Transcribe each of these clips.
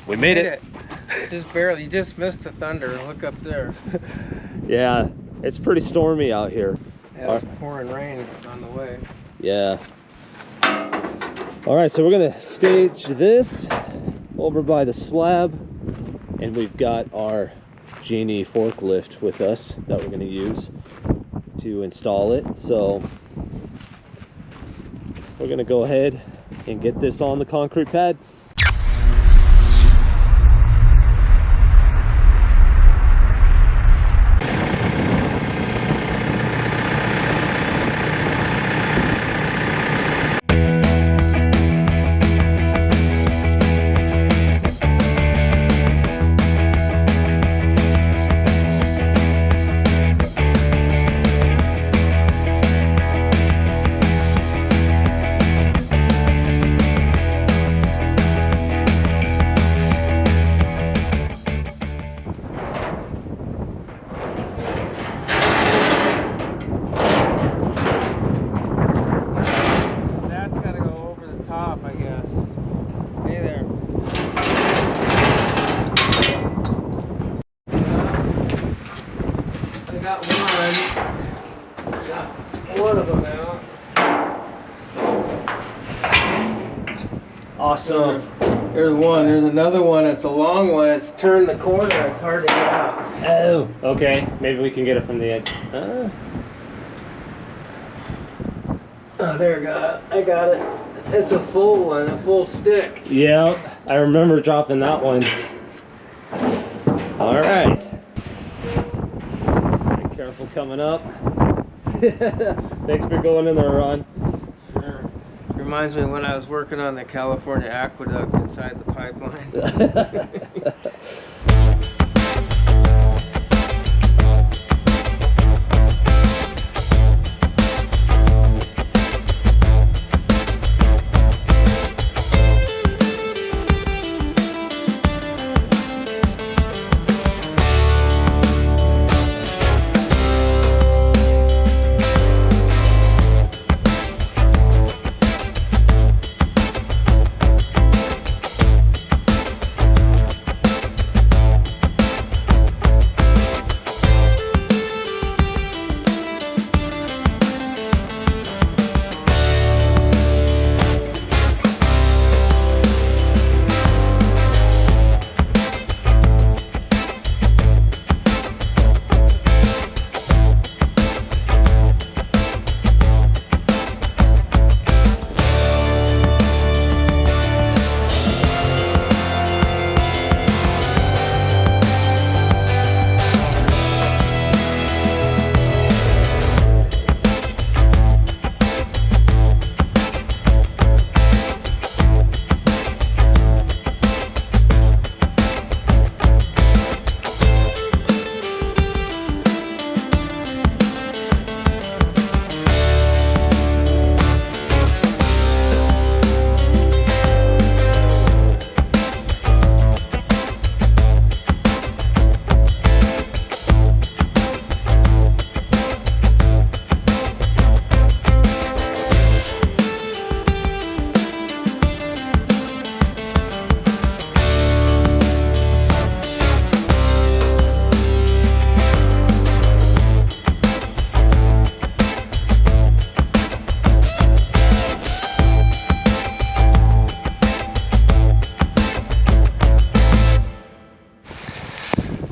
We made it. Just barely. You just missed the thunder. Look up there. Yeah, it's pretty stormy out here. Yeah, it's pouring rain on the way. Yeah. All right, so we're gonna stage this over by the slab, and we've got our Genie forklift with us that we're gonna use to install it. So we're gonna go ahead and get this on the concrete pad. One of them out. Awesome. There's one. There's another one. It's a long one. It's turned the corner. It's hard to get out. Oh, okay. Maybe we can get it from the edge. Oh, there I got it. It's a full one, a full stick. Yeah, I remember dropping that one. All right. Be careful coming up. Thanks for going in there, Ron. Sure. Reminds me when I was working on the California aqueduct inside the pipeline.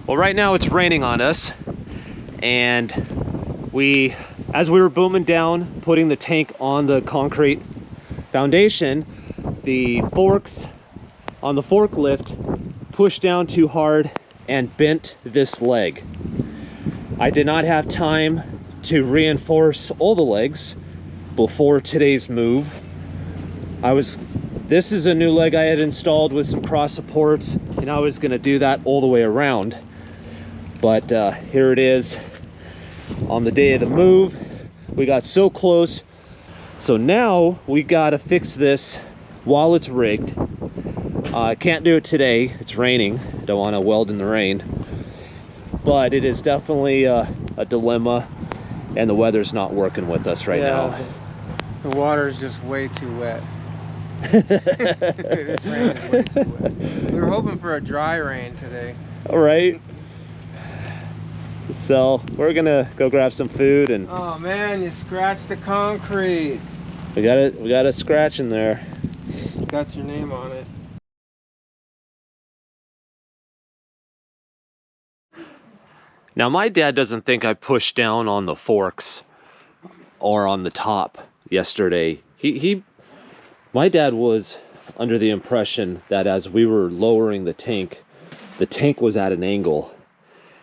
Well, right now it's raining on us, and as we were booming down, putting the tank on the concrete foundation, the forks on the forklift pushed down too hard and bent this leg. I did not have time to reinforce all the legs before today's move. This is a new leg I had installed with some cross supports, and I was gonna do that all the way around. But here it is on the day of the move. We got so close. So now we gotta fix this while it's rigged. I can't do it today, it's raining. I don't wanna weld in the rain. But it is definitely a dilemma, and the weather's not working with us right now. The water is just way too wet. This rain is way too wet. We were hoping for a dry rain today. All right. So we're gonna go grab some food, and Oh man, you scratched the concrete. we got a scratch in there. Got your name on it. Now my dad doesn't think I pushed down on the forks or on the top yesterday. My dad was under the impression that as we were lowering the tank was at an angle,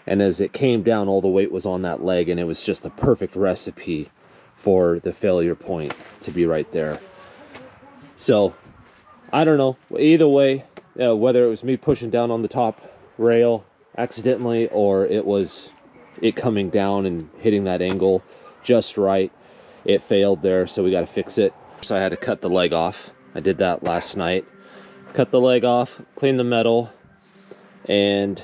and as it came down, all the weight was on that leg, and it was just a perfect recipe for the failure point to be right there. So I don't know, either way, whether it was me pushing down on the top rail accidentally, or it was it coming down and hitting that angle just right, it failed there, so we got to fix it. So I had to cut the leg off. I did that last night. Cut the leg off, clean the metal, and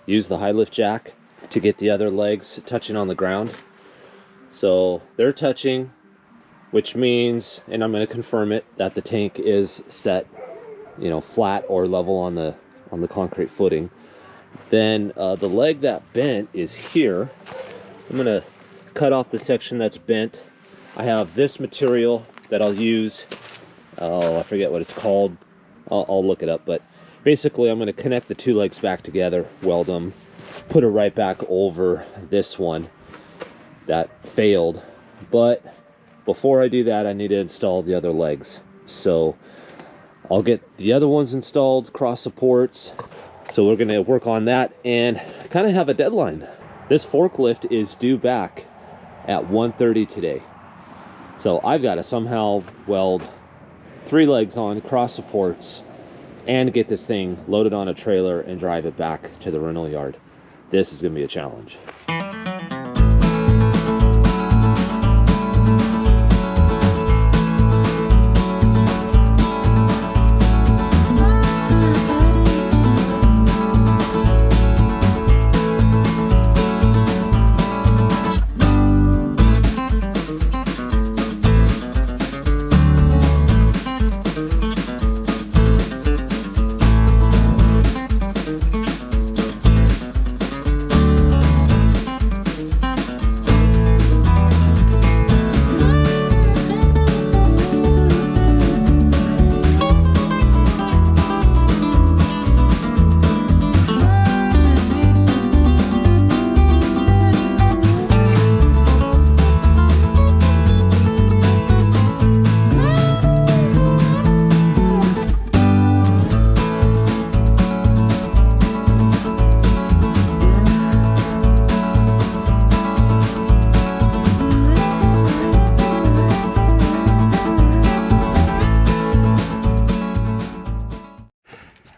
use the high lift jack to get the other legs touching on the ground. So they're touching, which means, and I'm going to confirm it, that the tank is set, you know, flat or level on the concrete footing. Then the leg that bent is here. I'm going to cut off the section that's bent. I have this material that I'll use. Oh, I forget what it's called. I'll look it up, but basically I'm going to connect the two legs back together, weld them, put it right back over this one that failed. But before I do that, I need to install the other legs. So I'll get the other ones installed, cross supports. So we're going to work on that and kind of have a deadline. This forklift is due back at 1:30 today. So I've got to somehow weld 3 legs on, cross supports, and get this thing loaded on a trailer and drive it back to the rental yard. This is going to be a challenge.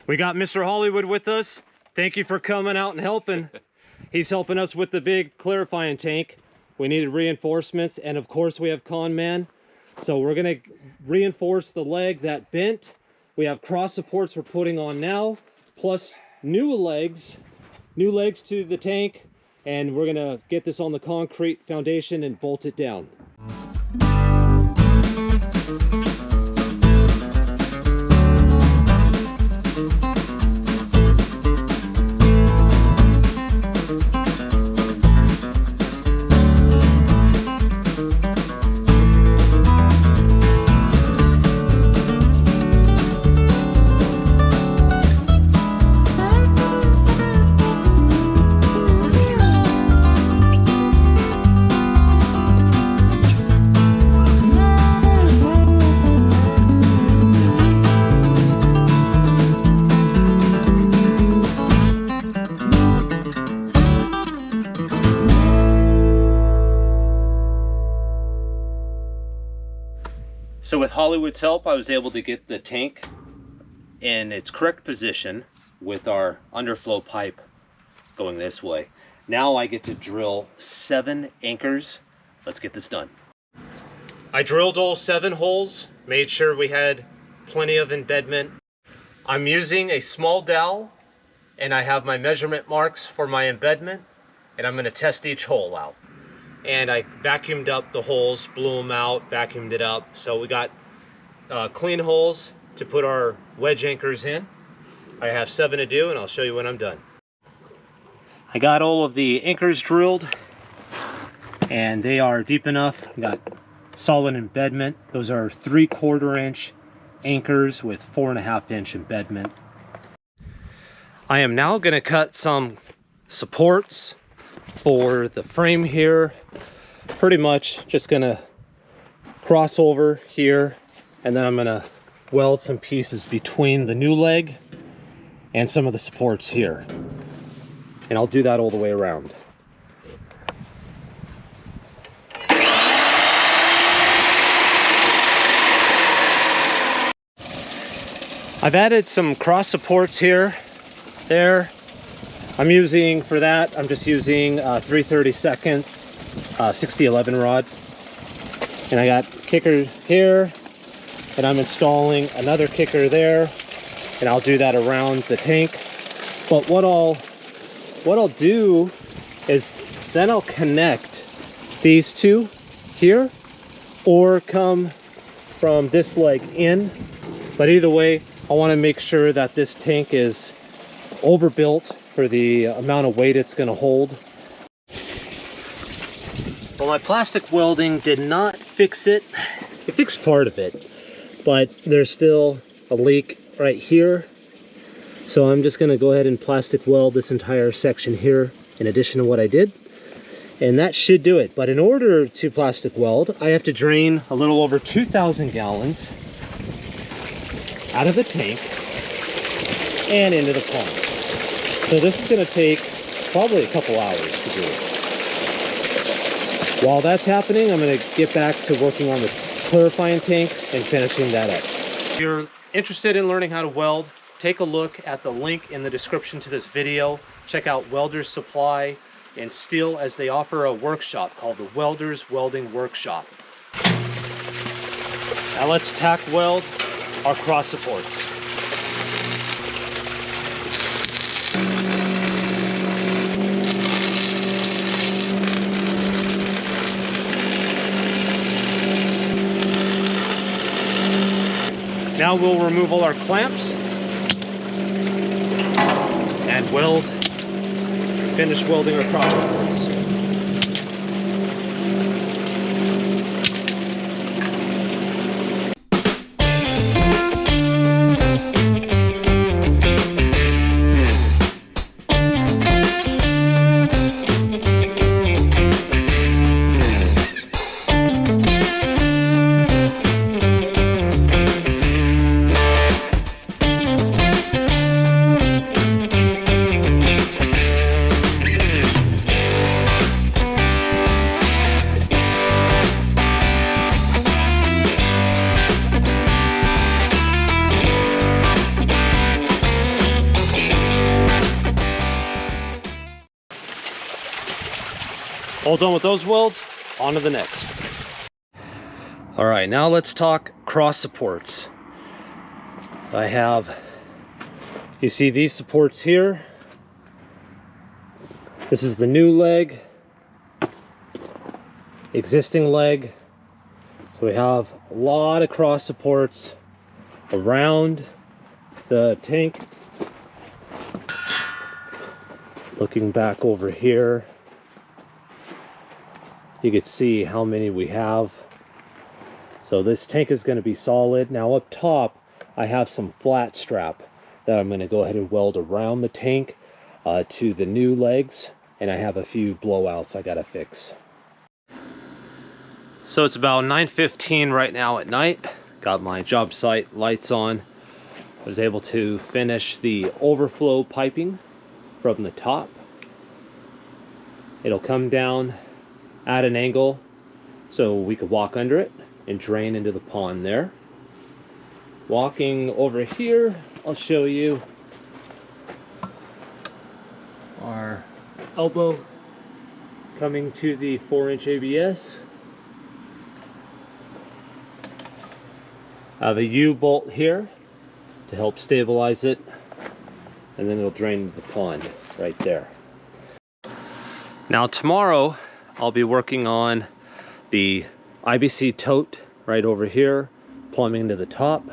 We got Mr. Hollywood with us. Thank you for coming out and helping. He's helping us with the big clarifying tank. We needed reinforcements, and of course we have Conman. So we're gonna reinforce the leg that bent. We have cross supports we're putting on now, plus new legs to the tank, and we're gonna get this on the concrete foundation and bolt it down. So with Hollywood's help, I was able to get the tank in its correct position with our underflow pipe going this way. Now I get to drill 7 anchors. Let's get this done. I drilled all 7 holes, made sure we had plenty of embedment. I'm using a small dowel, and I have my measurement marks for my embedment, and I'm going to test each hole out. And I vacuumed up the holes, blew them out, vacuumed it up. So we got clean holes to put our wedge anchors in. I have 7 to do, and I'll show you when I'm done. I got all of the anchors drilled, and they are deep enough. Got solid embedment. Those are 3/4 inch anchors with 4.5 inch embedment. I am now going to cut some supports for the frame here. Pretty much just going to cross over here, and then I'm going to weld some pieces between the new leg and some of the supports here. And I'll do that all the way around. I've added some cross supports here, there. I'm using, for that, I'm just using 3/32 6011 rod. And I got kicker here, and I'm installing another kicker there, and I'll do that around the tank. But what I'll do is then I'll connect these two here, or come from this leg in. But either way, I want to make sure that this tank is overbuilt for the amount of weight it's going to hold. Well, my plastic welding did not fix it. It fixed part of it, but there's still a leak right here. So I'm just going to go ahead and plastic weld this entire section here in addition to what I did. And that should do it. But in order to plastic weld, I have to drain a little over 2,000 gallons out of the tank and into the pond. So this is going to take probably a couple hours to do. While that's happening, I'm going to get back to working on the clarifying tank and finishing that up. If you're interested in learning how to weld, take a look at the link in the description to this video. Check out Weldors Supply and Steel, as they offer a workshop called the Weldors Welding Workshop. Now let's tack weld our cross supports. Now we'll remove all our clamps and finish welding our cross supports. All done with those welds, on to the next. All right, now let's talk cross supports. I have, you see these supports here. This is the new leg, existing leg. So we have a lot of cross supports around the tank. Looking back over here, you can see how many we have. So this tank is going to be solid. Now up top, I have some flat strap that I'm going to go ahead and weld around the tank to the new legs, and I have a few blowouts I got to fix. So it's about 9:15 right now at night. Got my job site lights on. I was able to finish the overflow piping from the top. It'll come down at an angle so we could walk under it and drain into the pond there. Walking over here, I'll show you our elbow coming to the 4-inch ABS. I have a U-bolt here to help stabilize it, and then it'll drain into the pond right there. Now tomorrow I'll be working on the IBC tote right over here, plumbing to the top.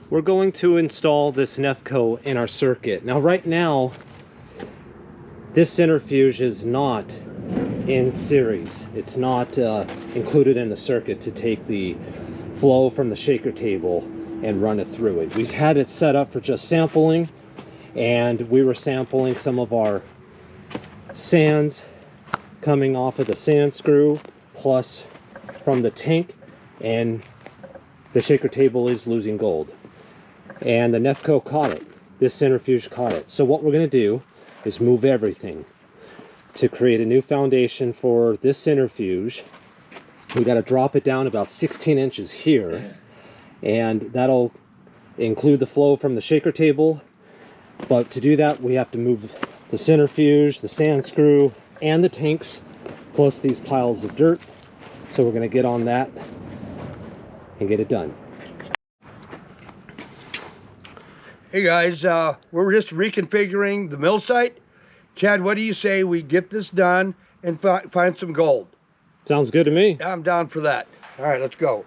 We're going to install this NEFCO in our circuit. Now right now, this centrifuge is not in series. It's not included in the circuit to take the flow from the shaker table and run it through it. We had it set up for just sampling, and we were sampling some of our sands coming off of the sand screw, plus from the tank, and the shaker table is losing gold. And the NEFCO caught it. This centrifuge caught it. So what we're going to do is move everything to create a new foundation for this centrifuge. We got to drop it down about 16 inches here, and that'll include the flow from the shaker table. But to do that, we have to move the centrifuge, the sand screw, and the tanks, plus these piles of dirt. So we're going to get on that and get it done. Hey guys, we're just reconfiguring the mill site. Chad, what do you say we get this done and find some gold? Sounds good to me. I'm down for that. All right, let's go.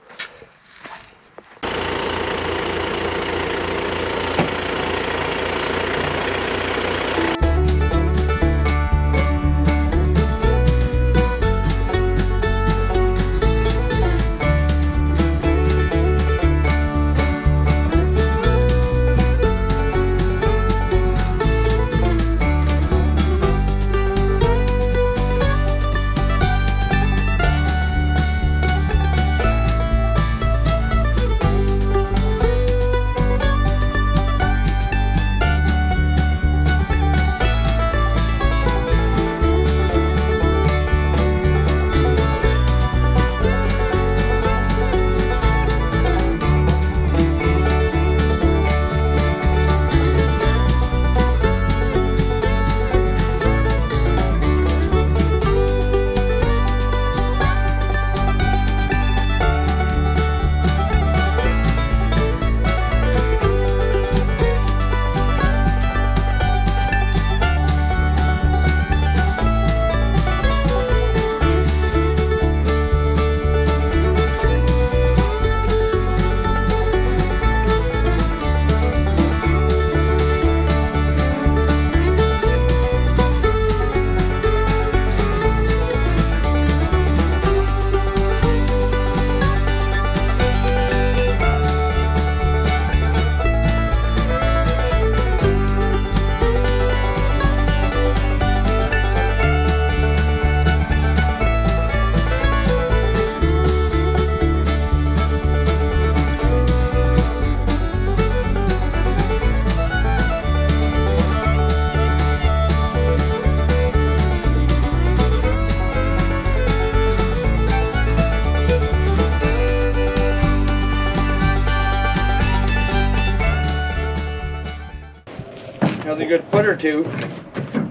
Another good foot or two to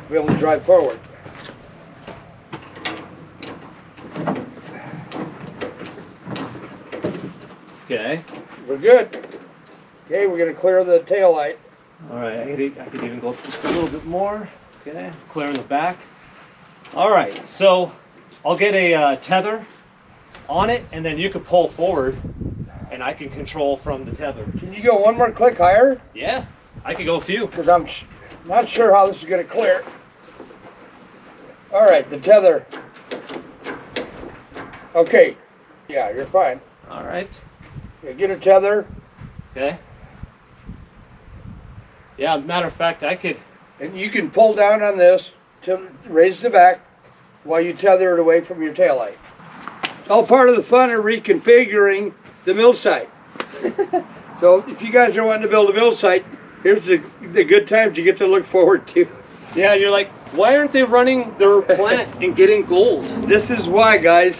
be able to drive forward. Okay. We're good. Okay, we're going to clear the tail light. All right, I could even go just a little bit more. Okay, clearing the back. All right, so I'll get a tether on it, and then you can pull forward, and I can control from the tether. Can you go one more click higher? Yeah, I could go a few. Because I'm not sure how this is going to clear. All right, the tether. Okay. Yeah, you're fine. All right. Yeah, get a tether. Okay. Yeah, matter of fact, I could. And you can pull down on this to raise the back while you tether it away from your taillight. All part of the fun of reconfiguring the mill site. So if you guys are wanting to build a mill site, here's the good times you get to look forward to. Yeah, you're like, why aren't they running their plant and getting gold? This is why, guys.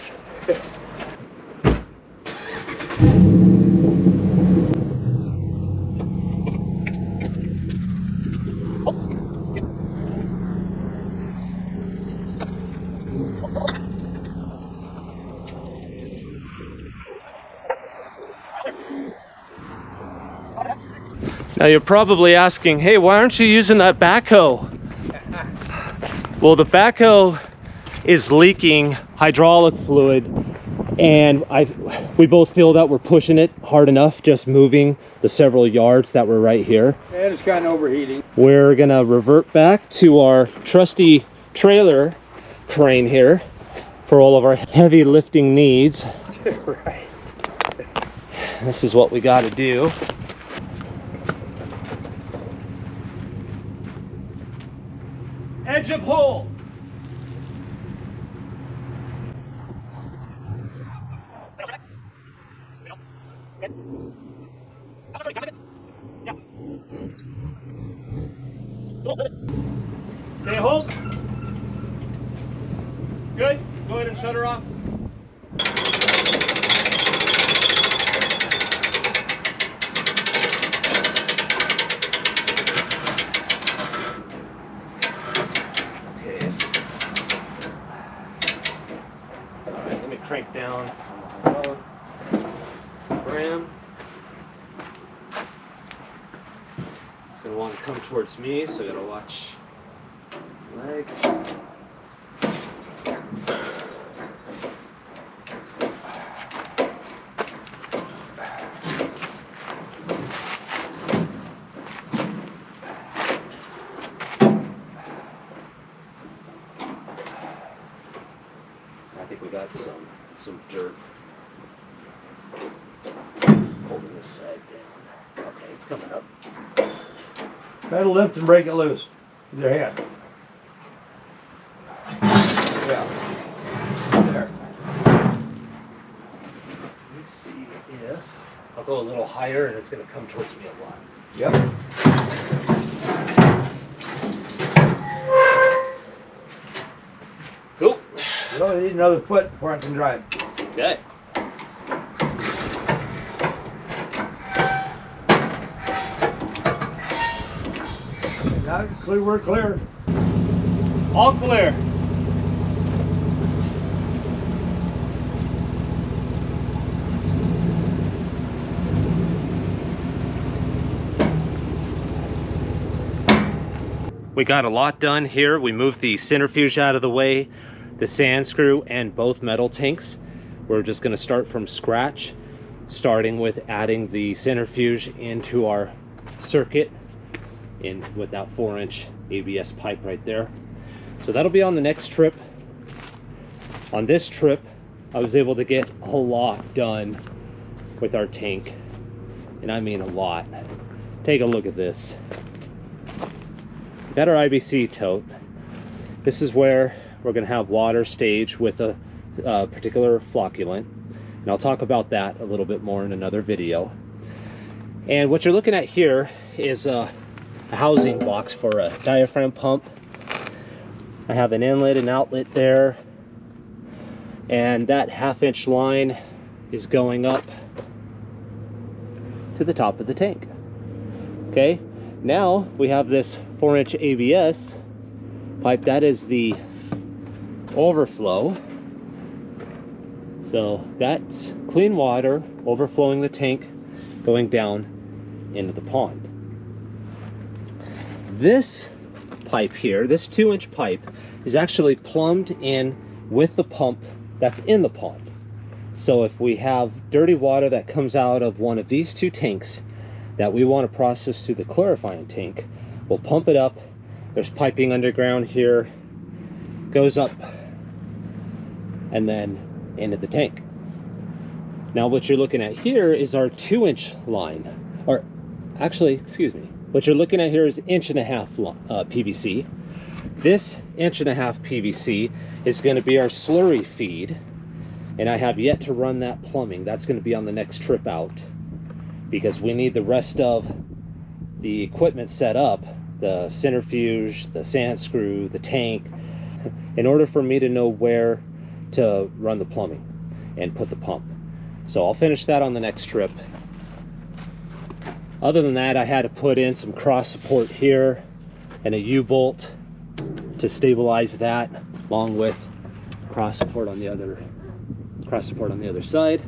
Now you're probably asking, hey, why aren't you using that backhoe? Well, the backhoe is leaking hydraulic fluid, and we both feel that we're pushing it hard enough, just moving the several yards that were right here. And it's kind of overheating. We're gonna revert back to our trusty trailer crane here for all of our heavy lifting needs. Right. This is what we got to do. Edge of hole. Okay, hold. Good. Go ahead and shut her off. Crank down ram. It's gonna want to come towards me, so I gotta watch legs. I think we got some dirt holding this side down. Okay, it's coming up. Try to lift and break it loose with your hand. Yeah. There. Let's see if I'll go a little higher and it's going to come towards me a lot. Yep. Cool. You only need another foot before I can drive. Okay. Now it's clear, we're clear. All clear. We got a lot done here. We moved the centrifuge out of the way, the sand screw, and both metal tanks. We're just going to start from scratch, starting with adding the centrifuge into our circuit with that 4-inch ABS pipe right there. So that'll be on the next trip. On this trip, I was able to get a lot done with our tank, and I mean a lot. Take a look at this. Got our IBC tote. This is where we're going to have water stage with a particular flocculant, and I'll talk about that a little bit more in another video. And what you're looking at here is a housing box for a diaphragm pump. I have an inlet and outlet there, and that 1/2-inch line is going up to the top of the tank. Okay, now we have this 4-inch ABS pipe. That is the overflow. So that's clean water overflowing the tank, going down into the pond. This pipe here, this 2-inch pipe, is actually plumbed in with the pump that's in the pond. So if we have dirty water that comes out of one of these two tanks that we want to process through the clarifying tank, we'll pump it up. There's piping underground here, goes up, and then into the tank. Now what you're looking at here is our 2-inch line, or actually, excuse me, what you're looking at here is 1.5-inch PVC. This 1.5-inch PVC is going to be our slurry feed, and I have yet to run that plumbing. That's going to be on the next trip out. because we need the rest of the equipment set up, the centrifuge, the sand screw, the tank, in order for me to know where to run the plumbing and put the pump. So I'll finish that on the next trip. Other than that, I had to put in some cross support here and a U-bolt to stabilize that, along with cross support on the other side.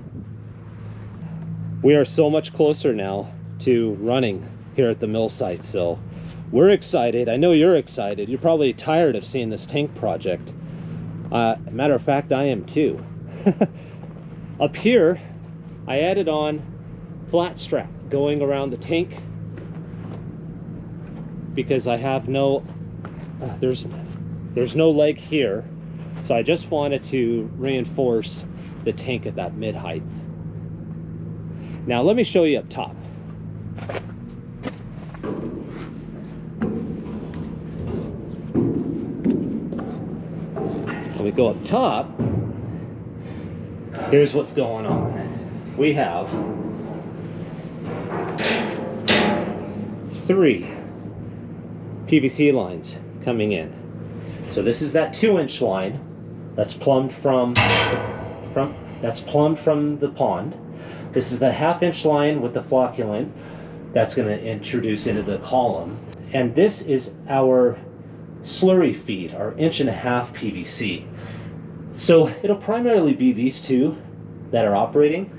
We are so much closer now to running here at the mill site, so we're excited. I know you're excited. You're probably tired of seeing this tank project. Matter of fact, I am too. Up here, I added on flat strap going around the tank because I have no, there's no leg here. So I just wanted to reinforce the tank at that mid height. Now let me show you up top. When we go up top, here's what's going on. We have 3 PVC lines coming in. So this is that 2-inch line that's plumbed from the pond. This is the 1/2-inch line with the flocculant that's going to introduce into the column. And this is our slurry feed, our 1.5-inch PVC. So it'll primarily be these 2 that are operating,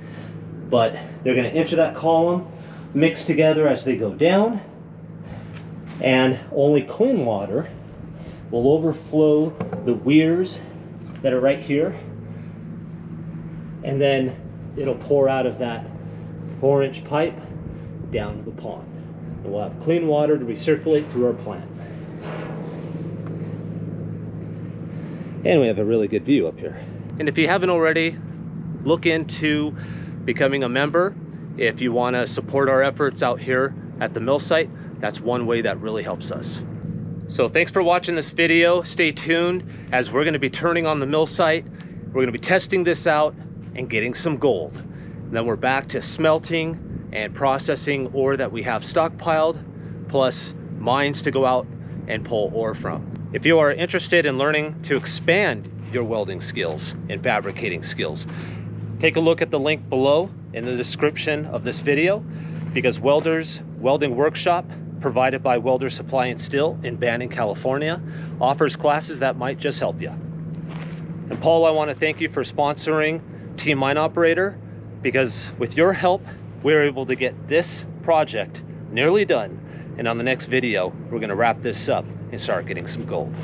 but they're going to enter that column, mix together as they go down, and only clean water will overflow the weirs that are right here, and then it'll pour out of that 4-inch pipe down to the pond. And we'll have clean water to recirculate through our plant. And we have a really good view up here. And if you haven't already, look into becoming a member. If you want to support our efforts out here at the mill site, that's one way that really helps us. So thanks for watching this video. Stay tuned as we're going to be turning on the mill site. We're going to be testing this out and getting some gold. And then we're back to smelting and processing ore that we have stockpiled, plus mines to go out and pull ore from. If you are interested in learning to expand your welding skills and fabricating skills, take a look at the link below in the description of this video, because Weldors Welding Workshop, provided by Welders Supply and Steel in Banning, California, offers classes that might just help you. And Paul, I want to thank you for sponsoring Team MineOperator, because with your help, we're able to get this project nearly done. And on the next video, we're going to wrap this up and start getting some gold.